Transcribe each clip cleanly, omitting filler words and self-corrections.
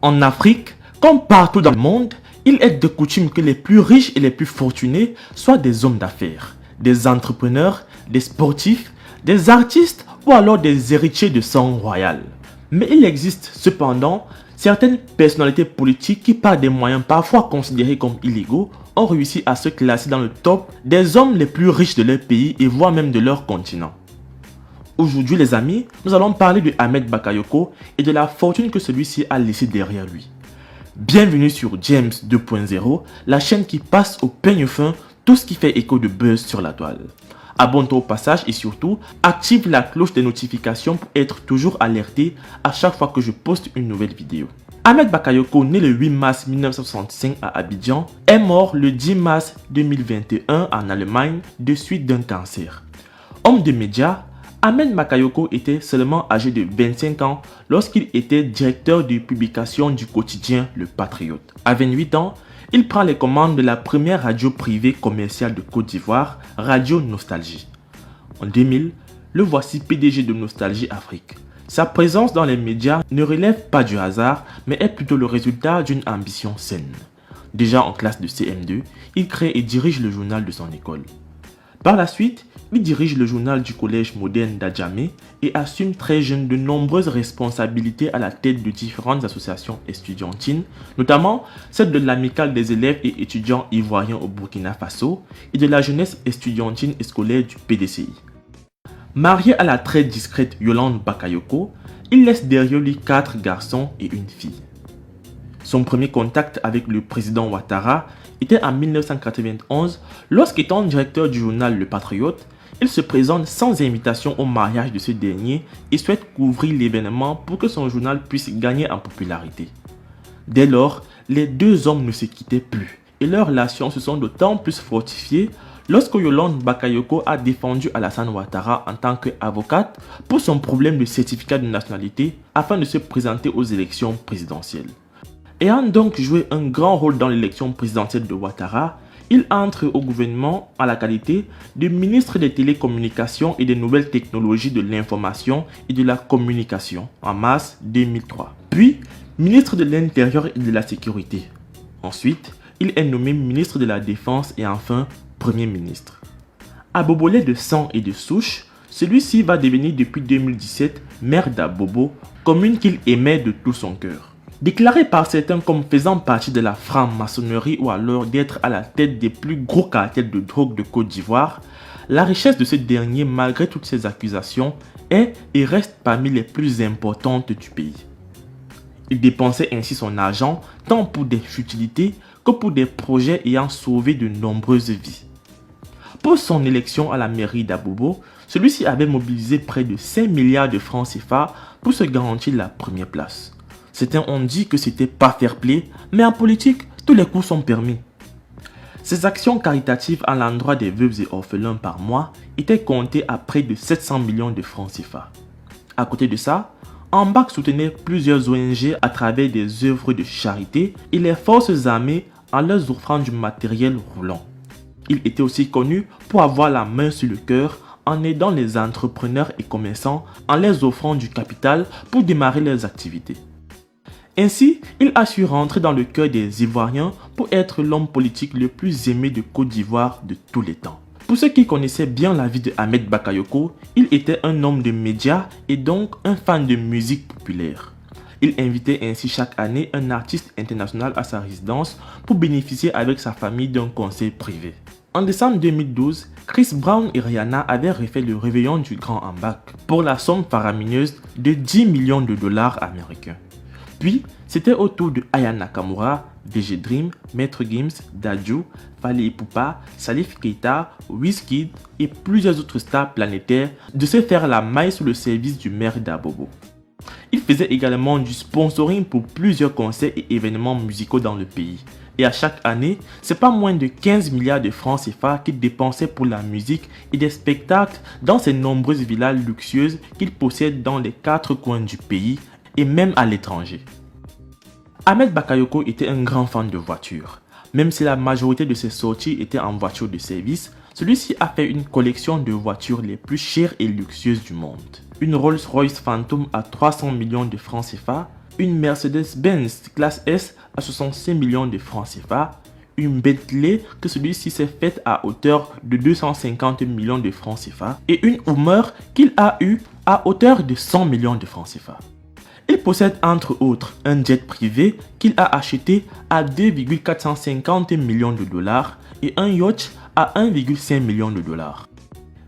En Afrique, comme partout dans le monde, il est de coutume que les plus riches et les plus fortunés soient des hommes d'affaires, des entrepreneurs, des sportifs, des artistes ou alors des héritiers de sang royal. Mais il existe cependant certaines personnalités politiques qui, par des moyens parfois considérés comme illégaux, ont réussi à se classer dans le top des hommes les plus riches de leur pays et voire même de leur continent. Aujourd'hui les amis, nous allons parler de Ahmed Bakayoko et de la fortune que celui-ci a laissée derrière lui. Bienvenue sur James 2.0, la chaîne qui passe au peigne fin tout ce qui fait écho de buzz sur la toile. Abonne-toi au passage et surtout, active la cloche des notifications pour être toujours alerté à chaque fois que je poste une nouvelle vidéo. Ahmed Bakayoko, né le 8 mars 1965 à Abidjan, est mort le 10 mars 2021 en Allemagne de suite d'un cancer. Homme de médias, Ahmed Bakayoko était seulement âgé de 25 ans lorsqu'il était directeur de publication du quotidien Le Patriote. À 28 ans, il prend les commandes de la première radio privée commerciale de Côte d'Ivoire, Radio Nostalgie. En 2000, le voici PDG de Nostalgie Afrique. Sa présence dans les médias ne relève pas du hasard, mais est plutôt le résultat d'une ambition saine. Déjà en classe de CM2, il crée et dirige le journal de son école. Par la suite, il dirige le journal du collège moderne d'Adjamé et assume très jeune de nombreuses responsabilités à la tête de différentes associations estudiantines, notamment celle de l'amicale des élèves et étudiants ivoiriens au Burkina Faso et de la jeunesse estudiantine et scolaire du PDCI. Marié à la très discrète Yolande Bakayoko, il laisse derrière lui 4 garçons et une fille. Son premier contact avec le président Ouattara était en 1991 lorsqu'étant directeur du journal Le Patriote, il se présente sans invitation au mariage de ce dernier et souhaite couvrir l'événement pour que son journal puisse gagner en popularité. Dès lors, les deux hommes ne se quittaient plus et leurs relations se sont d'autant plus fortifiées lorsque Yolande Bakayoko a défendu Alassane Ouattara en tant qu'avocate pour son problème de certificat de nationalité afin de se présenter aux élections présidentielles. Ayant donc joué un grand rôle dans l'élection présidentielle de Ouattara, il entre au gouvernement à la qualité de ministre des télécommunications et des nouvelles technologies de l'information et de la communication en mars 2003. Puis, ministre de l'Intérieur et de la Sécurité. Ensuite, il est nommé ministre de la Défense et enfin, Premier ministre. Abobolais de sang et de souche, celui-ci va devenir depuis 2017 maire d'Abobo, commune qu'il aimait de tout son cœur. Déclaré par certains comme faisant partie de la franc-maçonnerie ou alors d'être à la tête des plus gros cartels de drogue de Côte d'Ivoire, la richesse de ce dernier, malgré toutes ces accusations, est et reste parmi les plus importantes du pays. Il dépensait ainsi son argent tant pour des futilités que pour des projets ayant sauvé de nombreuses vies. Pour son élection à la mairie d'Abobo, celui-ci avait mobilisé près de 5 milliards de francs CFA pour se garantir la première place. Certains ont dit que c'était pas fair-play, mais en politique, tous les coups sont permis. Ses actions caritatives à l'endroit des veuves et orphelins par mois étaient comptées à près de 700 millions de francs CFA. À côté de ça, Ambak soutenait plusieurs ONG à travers des œuvres de charité et les forces armées en leur offrant du matériel roulant. Il était aussi connu pour avoir la main sur le cœur en aidant les entrepreneurs et commerçants en leur offrant du capital pour démarrer leurs activités. Ainsi, il a su rentrer dans le cœur des Ivoiriens pour être l'homme politique le plus aimé de Côte d'Ivoire de tous les temps. Pour ceux qui connaissaient bien la vie de Ahmed Bakayoko, il était un homme de médias et donc un fan de musique populaire. Il invitait ainsi chaque année un artiste international à sa résidence pour bénéficier avec sa famille d'un conseil privé. En décembre 2012, Chris Brown et Rihanna avaient refait le réveillon du Grand Ambak pour la somme faramineuse de 10 millions de dollars américains. Puis, c'était au tour de Aya Nakamura, DG Dream, Maître Gims, Dadju, Fally Ipupa, Salif Keita, Wizkid et plusieurs autres stars planétaires de se faire la maille sous le service du maire d'Abobo. Il faisait également du sponsoring pour plusieurs concerts et événements musicaux dans le pays. Et à chaque année, c'est pas moins de 15 milliards de francs CFA qu'il dépensait pour la musique et des spectacles dans ces nombreuses villas luxueuses qu'il possède dans les 4 coins du pays et même à l'étranger. Ahmed Bakayoko était un grand fan de voitures. Même si la majorité de ses sorties étaient en voiture de service, celui-ci a fait une collection de voitures les plus chères et luxueuses du monde. Une Rolls-Royce Phantom à 300 millions de francs CFA, une Mercedes-Benz classe S à 65 millions de francs CFA, une Bentley que celui-ci s'est faite à hauteur de 250 millions de francs CFA et une Hummer qu'il a eu à hauteur de 100 millions de francs CFA. Il possède entre autres un jet privé qu'il a acheté à 2,450 millions de dollars et un yacht à 1,5 million de dollars.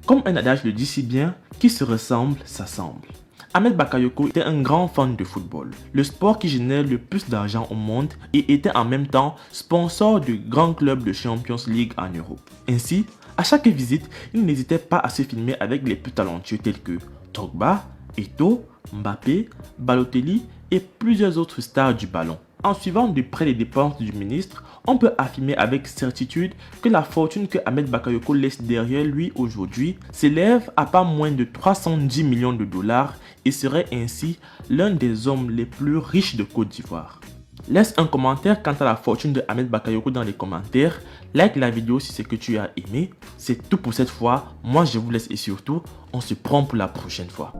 Comme un adage le dit si bien, qui se ressemble s'assemble. Ahmed Bakayoko était un grand fan de football, le sport qui génère le plus d'argent au monde et était en même temps sponsor de grands clubs de Champions League en Europe. Ainsi, à chaque visite, il n'hésitait pas à se filmer avec les plus talentueux tels que Drogba, Eto'o, Mbappé, Balotelli et plusieurs autres stars du ballon. En suivant de près les dépenses du ministre, on peut affirmer avec certitude que la fortune que Ahmed Bakayoko laisse derrière lui aujourd'hui s'élève à pas moins de 310 millions de dollars et serait ainsi l'un des hommes les plus riches de Côte d'Ivoire. Laisse un commentaire quant à la fortune de Ahmed Bakayoko dans les commentaires, like la vidéo si c'est que tu as aimé. C'est tout pour cette fois, moi je vous laisse et surtout, on se prend pour la prochaine fois.